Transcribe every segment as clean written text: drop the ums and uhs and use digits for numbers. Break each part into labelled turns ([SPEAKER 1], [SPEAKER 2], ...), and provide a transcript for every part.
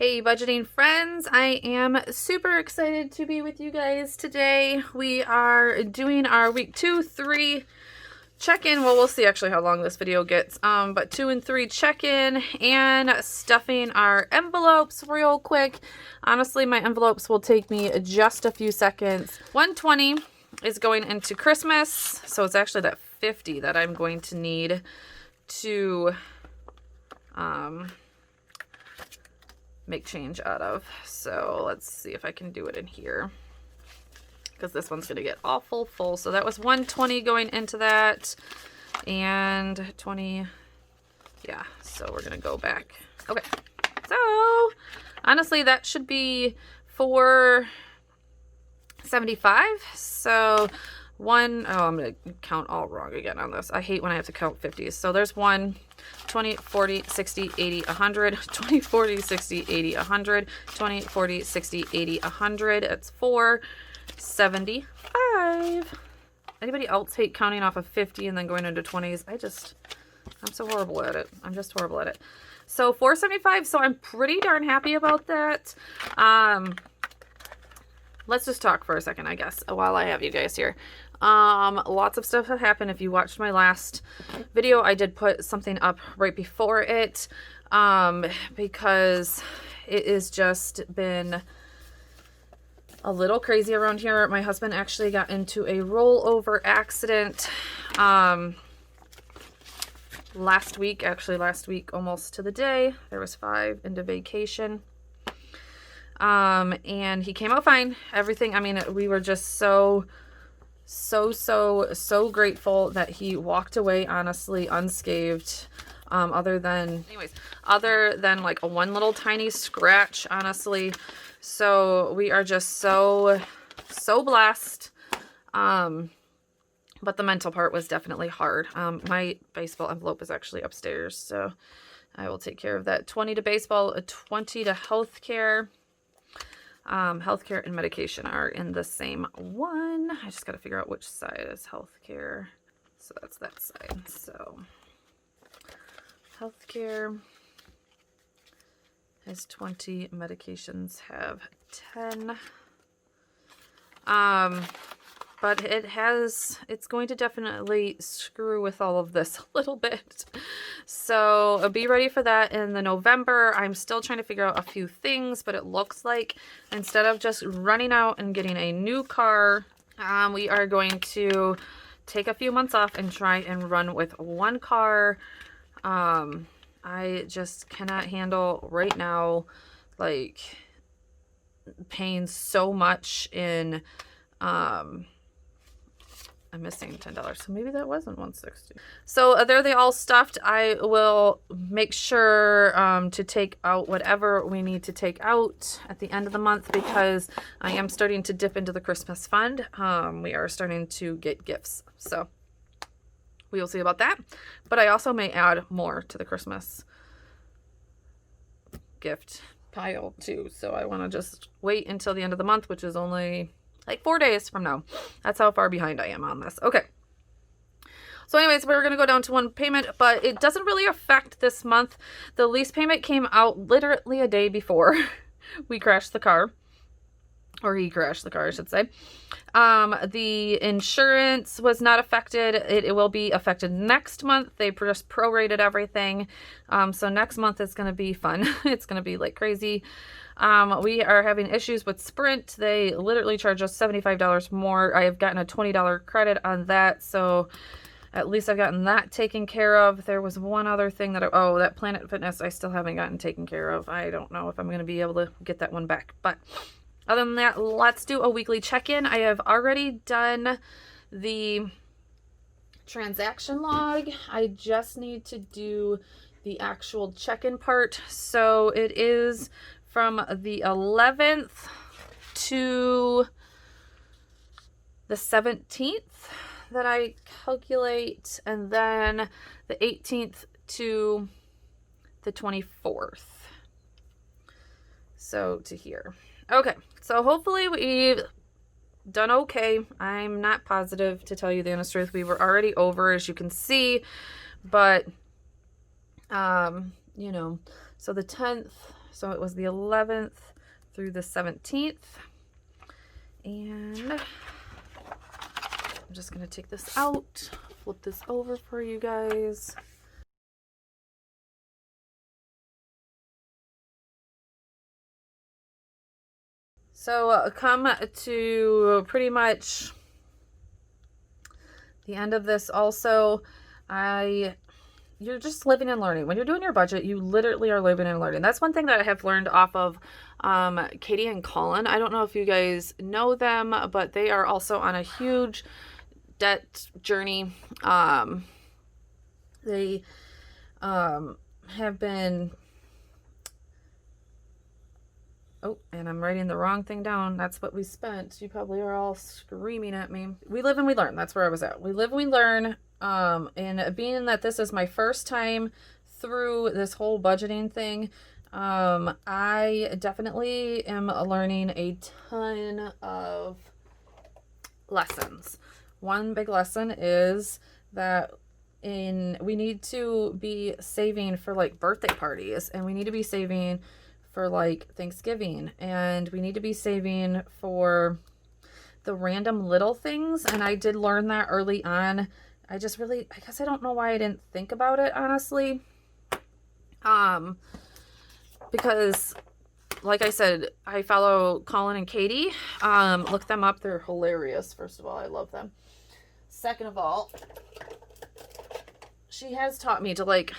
[SPEAKER 1] Hey budgeting friends, I am super excited to be with you guys today. We are doing our week 2, 3 check-in. Well, we'll see actually how long this video gets. But 2 and 3 check-in and stuffing our envelopes real quick. Honestly, my envelopes will take me just a few seconds. 120 is going into Christmas, so it's actually that 50 that I'm going to need to make change out of. So let's see if I can do it in here, because this one's going to get awful full. So that was 120 going into that, and 20, yeah, so we're going to go back. Okay, so honestly that should be 475. So I'm going to count all wrong again on this. I hate when I have to count 50s. So there's 1, 20, 40, 60, 80, 100, 20, 40, 60, 80, 100, 20, 40, 60, 80, 100. It's 475. Anybody else hate counting off of 50 and then going into 20s? I'm so horrible at it. I'm just horrible at it. So 475. So I'm pretty darn happy about that. Let's just talk for a second, I guess, while I have you guys here. Lots of stuff have happened. If you watched my last video, I did put something up right before it, because it has just been a little crazy around here. My husband actually got into a rollover accident, last week almost to the day. There was 5 into vacation. And he came out fine. Everything, I mean, we were just so grateful that he walked away, honestly, unscathed, other than like a one little tiny scratch, honestly. So we are just so blessed. But the mental part was definitely hard. My baseball envelope is actually upstairs, so I will take care of that. 20 to baseball, 20 to healthcare. Healthcare and medication are in the same one. I just got to figure out which side is healthcare. So that's that side. So healthcare has 20, medications have 10. But it's going to definitely screw with all of this a little bit. So be ready for that in the November. I'm still trying to figure out a few things, but it looks like instead of just running out and getting a new car, we are going to take a few months off and try and run with one car. I just cannot handle right now, like, paying so much in, I'm missing $10, so maybe that wasn't 160. So there they all stuffed. I will make sure to take out whatever we need to take out at the end of the month, because I am starting to dip into the Christmas fund. We are starting to get gifts, so we will see about that. But I also may add more to the Christmas gift pile too, so I want to just wait until the end of the month, which is only like 4 days from now. That's how far behind I am on this. Okay. So anyways, we're going to go down to one payment, but it doesn't really affect this month. The lease payment came out literally a day before we crashed the car. Or he crashed the car, I should say. The insurance was not affected. It will be affected next month. They just prorated everything. So next month is going to be fun. It's going to be like crazy. We are having issues with Sprint. They literally charge us $75 more. I have gotten a $20 credit on that, so at least I've gotten that taken care of. There was one other thing that that Planet Fitness I still haven't gotten taken care of. I don't know if I'm going to be able to get that one back, but other than that, let's do a weekly check-in. I have already done the transaction log. I just need to do the actual check-in part. So it is from the 11th to the 17th that I calculate, and then the 18th to the 24th. So to here. Okay, so hopefully we've done okay. I'm not positive, to tell you the honest truth. We were already over, as you can see, but you know, so the 10th, So it was the 11th through the 17th. And I'm just going to take this out, flip this over for you guys. So come to pretty much the end of this also, you're just living and learning. When you're doing your budget, you literally are living and learning. That's one thing that I have learned off of Katie and Colin. I don't know if you guys know them, but they are also on a huge debt journey. They have been... Oh, and I'm writing the wrong thing down. That's what we spent. You probably are all screaming at me. We live and we learn. That's where I was at. We live and we learn. And being that this is my first time through this whole budgeting thing, I definitely am learning a ton of lessons. One big lesson is that we need to be saving for like birthday parties, and we need to be saving for like Thanksgiving, and we need to be saving for the random little things. And I did learn that early on. I guess I don't know why I didn't think about it, honestly. Because like I said, I follow Colin and Katie. Look them up. They're hilarious. First of all, I love them. Second of all, she has taught me to like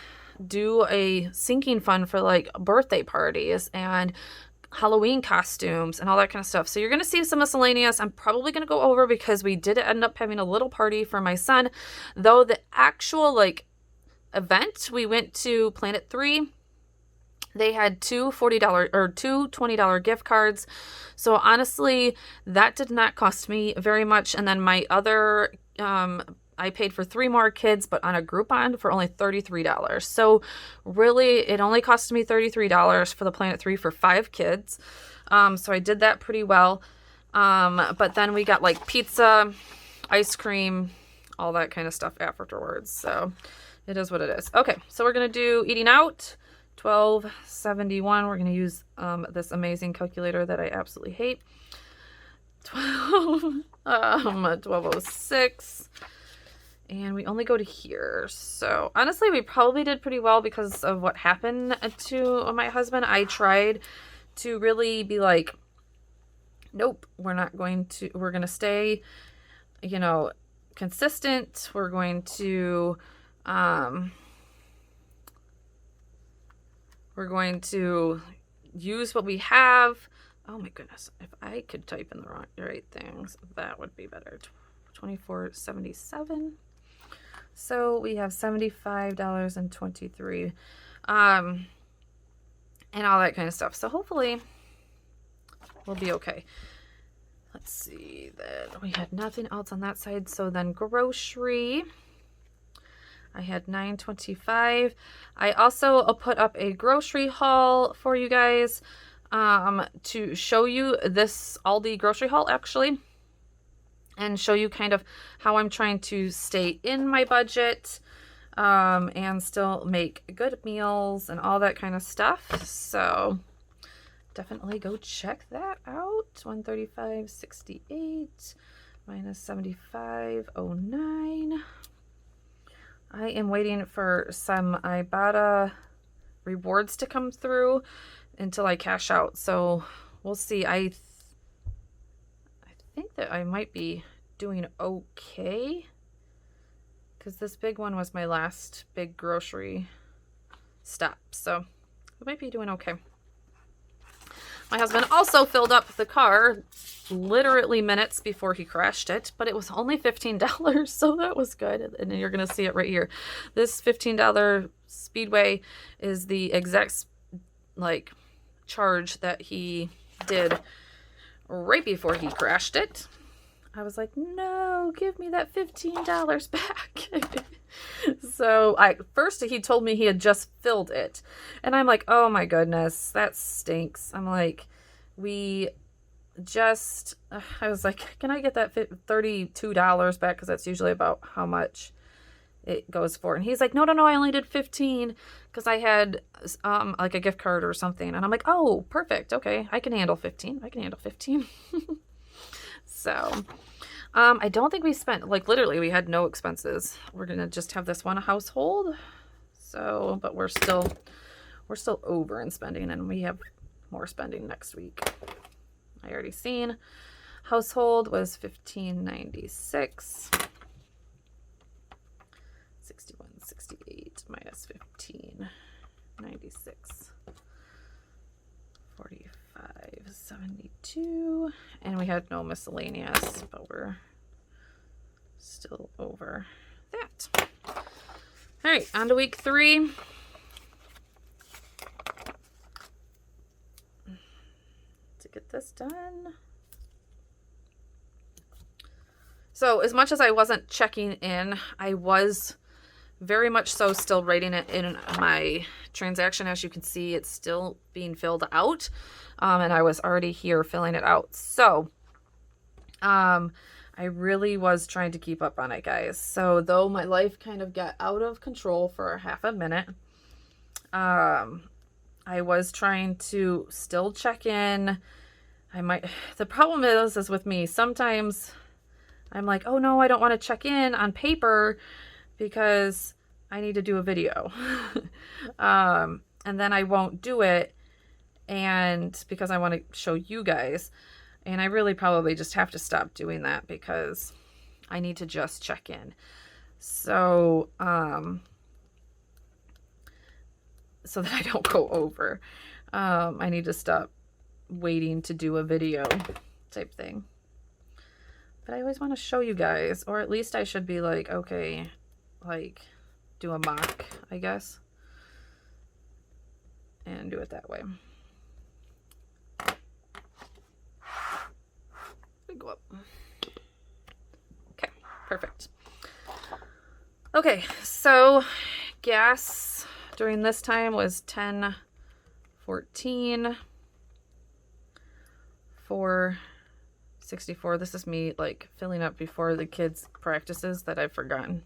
[SPEAKER 1] do a sinking fund for like birthday parties and Halloween costumes and all that kind of stuff. So you're going to see some miscellaneous I'm probably going to go over, because we did end up having a little party for my son. Though the actual like event, we went to Planet 3. They had two $40 or two $20 gift cards. So honestly, that did not cost me very much. And then my other I paid for 3 more kids, but on a Groupon for only $33. So really, it only cost me $33 for the Planet 3 for 5 kids. So I did that pretty well. But then we got like pizza, ice cream, all that kind of stuff afterwards. So it is what it is. Okay, so we're going to do eating out, $12.71. We're going to use this amazing calculator that I absolutely hate. 1206. And we only go to here. So honestly, we probably did pretty well because of what happened to my husband. I tried to really be like, nope, we're going to stay, you know, consistent. We're going to use what we have. Oh my goodness. If I could type in the right things, that would be better. 24.77. So we have $75.23, and all that kind of stuff. So hopefully we'll be okay. Let's see, then we had nothing else on that side. So then grocery, I had $9.25. I also put up a grocery haul for you guys to show you this Aldi grocery haul actually, and show you kind of how I'm trying to stay in my budget and still make good meals and all that kind of stuff. So definitely go check that out. 135.68 minus 75.09. I am waiting for some Ibotta rewards to come through until I cash out. So we'll see. I think that I might be doing okay, because this big one was my last big grocery stop. So we might be doing okay. My husband also filled up the car literally minutes before he crashed it, but it was only $15, so that was good. And you're going to see it right here. This $15 Speedway is the exact like charge that he did right before he crashed it. I was like, no, give me that $15 back. So first he told me he had just filled it. And I'm like, oh my goodness, that stinks. I'm like, I was like, can I get that $32 back? Because that's usually about how much it goes for. And he's like, no, I only did 15 because I had like a gift card or something. And I'm like, oh, perfect. Okay, I can handle 15. I can handle 15. So I don't think we spent, like, literally we had no expenses. We're gonna just have this one household. So, but we're still over in spending, and we have more spending next week. I already seen household was $15.96. 61.68 minus 15.96. 45.72. And we had no miscellaneous, but we're still over that. All right, on to week 3. To get this done. So as much as I wasn't checking in, I was very much so still writing it in my transaction. As you can see, it's still being filled out. And I was already here filling it out. So I really was trying to keep up on it, guys. So though my life kind of got out of control for half a minute, I was trying to still check in. The problem is with me, sometimes I'm like, oh no, I don't want to check in on paper because I need to do a video. And then I won't do it, and because I want to show you guys. And I really probably just have to stop doing that because I need to just check in. So, so that I don't go over. I need to stop waiting to do a video type thing. But I always want to show you guys, or at least I should be like, okay, like do a mock, I guess, and do it that way. Go up. Okay, perfect. Okay, so gas during this time was $10.14. $4.64. This is me like filling up before the kids' practices that I've forgotten.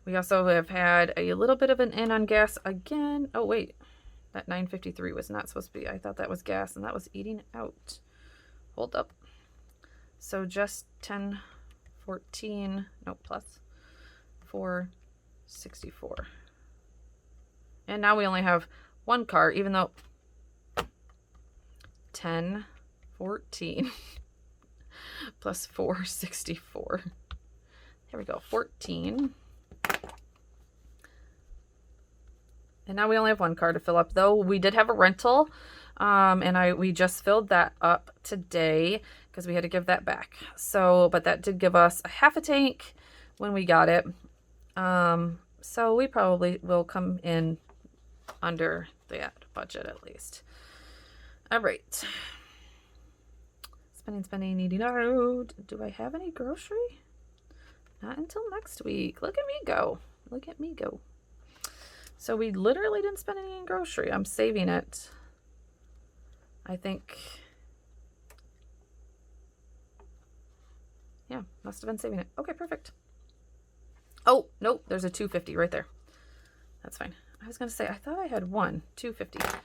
[SPEAKER 1] We also have had a little bit of an in on gas again. Oh wait, that $9.53 was not supposed to be. I thought that was gas, and that was eating out. Hold up. So just 10.14, no, plus 4.64. And now we only have one car, even though 10.14 plus 4.64. Here we go, 14. And now we only have one car to fill up, though we did have a rental. And we just filled that up today because we had to give that back. So, but that did give us a half a tank when we got it. So we probably will come in under that budget at least. All right. Spending, eating out. Do I have any grocery? Not until next week. Look at me go. Look at me go. So we literally didn't spend any in grocery. I'm saving it. I think, yeah, must have been saving it. Okay, perfect. Oh, nope, there's a $2.50 right there. That's fine. I was going to say, I thought I had one, $2.50.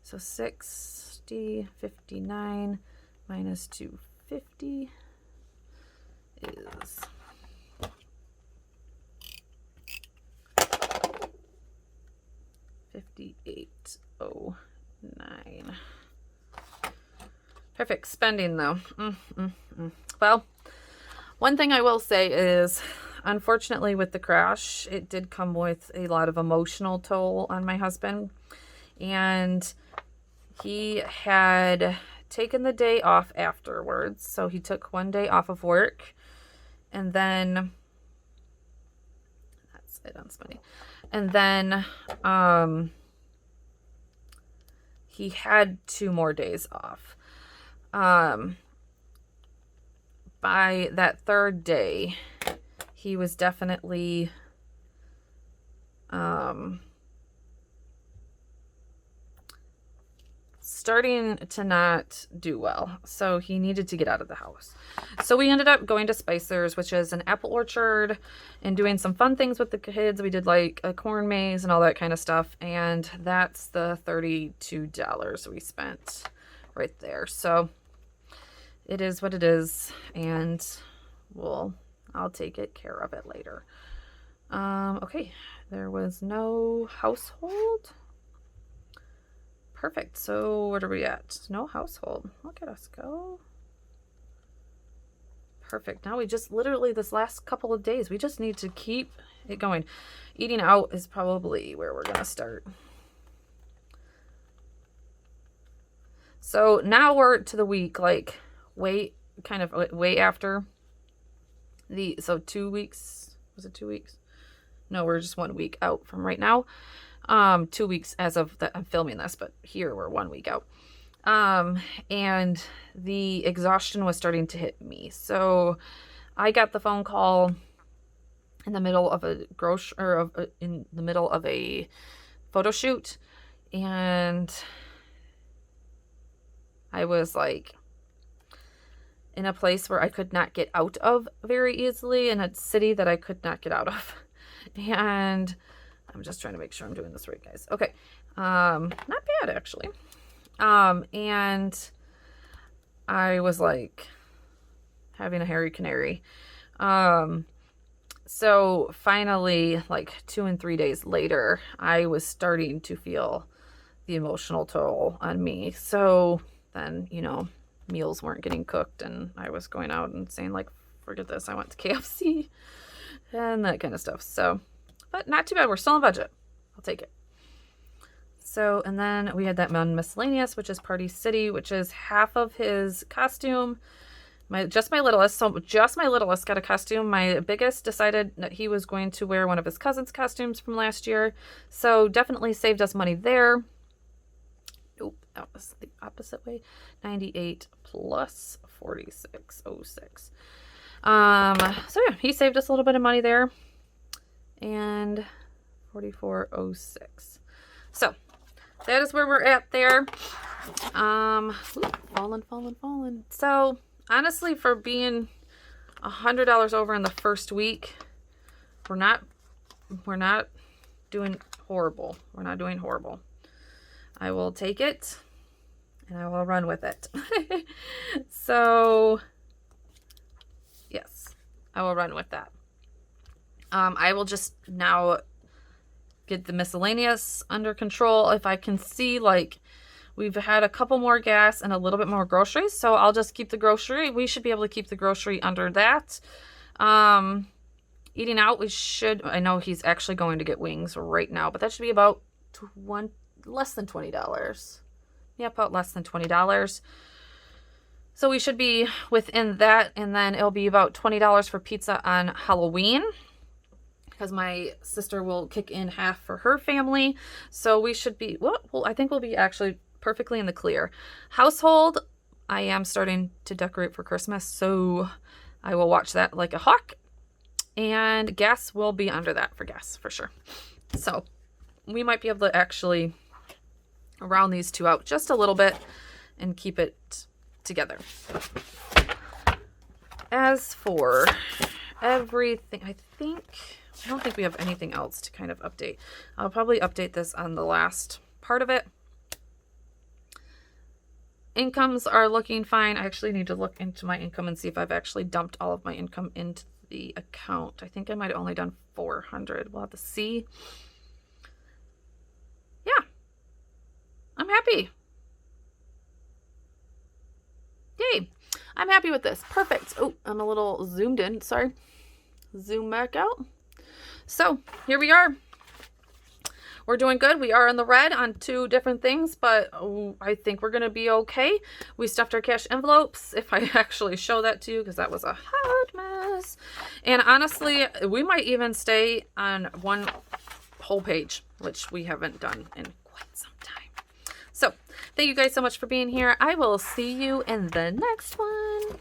[SPEAKER 1] So 60.59 minus 2.50 is $58.09. Perfect spending though. Well, one thing I will say is, unfortunately with the crash, it did come with a lot of emotional toll on my husband. And he had taken the day off afterwards. So he took one day off of work. And then, that's it on spending. And then he had 2 more days off. By that 3rd day, he was definitely starting to not do well. So he needed to get out of the house. So we ended up going to Spicer's, which is an apple orchard, and doing some fun things with the kids. We did like a corn maze and all that kind of stuff. And that's the $32 we spent right there. So it is what it is. And I'll take care of it later. Okay. There was no household. Perfect. So what are we at? No household. Look at us go. Perfect. Now we just literally this last couple of days, we just need to keep it going. Eating out is probably where we're going to start. So now we're to the week, like way after so 2 weeks. Was it 2 weeks? No, we're just 1 week out from right now. 2 weeks as of that I'm filming this, but here we're 1 week out. And the exhaustion was starting to hit me. So I got the phone call in the middle of in the middle of a photo shoot, and I was like in a place where I could not get out of very easily, in a city that I could not get out of. And I'm just trying to make sure I'm doing this right, guys. Okay. Not bad, actually. And I was like having a hairy canary. So finally, like 2 and 3 days later, I was starting to feel the emotional toll on me. So then, meals weren't getting cooked, and I was going out and saying like, forget this, I went to KFC and that kind of stuff. So, but not too bad. We're still on budget. I'll take it. So, and then we had that miscellaneous, which is Party City, which is half of his costume. Just my littlest. So just my littlest got a costume. My biggest decided that he was going to wear one of his cousin's costumes from last year. So definitely saved us money there. Nope, that was the opposite way. 98 plus 46.06. So yeah, he saved us a little bit of money there. And 44.06. So that is where we're at there. Falling. So honestly, for being $100 over in the first week, we're not doing horrible. We're not doing horrible. I will take it and I will run with it. So yes, I will run with that. I will just now get the miscellaneous under control. If I can see, like, we've had a couple more gas and a little bit more groceries, so I'll just keep the grocery. We should be able to keep the grocery under that. Eating out, I know he's actually going to get wings right now, but that should be about less than $20. Yeah, about less than $20. So we should be within that, and then it'll be about $20 for pizza on Halloween, because my sister will kick in half for her family. So we should be, I think we'll be actually perfectly in the clear. Household, I am starting to decorate for Christmas, so I will watch that like a hawk. And gas will be under that for gas, for sure. So we might be able to actually round these two out just a little bit and keep it together. As for everything, I don't think we have anything else to kind of update. I'll probably update this on the last part of it. Incomes are looking fine. I actually need to look into my income and see if I've actually dumped all of my income into the account. I think I might have only done 400. We'll have to see. Yeah. I'm happy. Yay. I'm happy with this. Perfect. Oh, I'm a little zoomed in. Sorry. Zoom back out. So here we are. We're doing good. We are in the red on 2 different things, but I think we're going to be okay. We stuffed our cash envelopes, if I actually show that to you, because that was a hot mess. And honestly, we might even stay on one whole page, which we haven't done in quite some time. So thank you guys so much for being here. I will see you in the next one.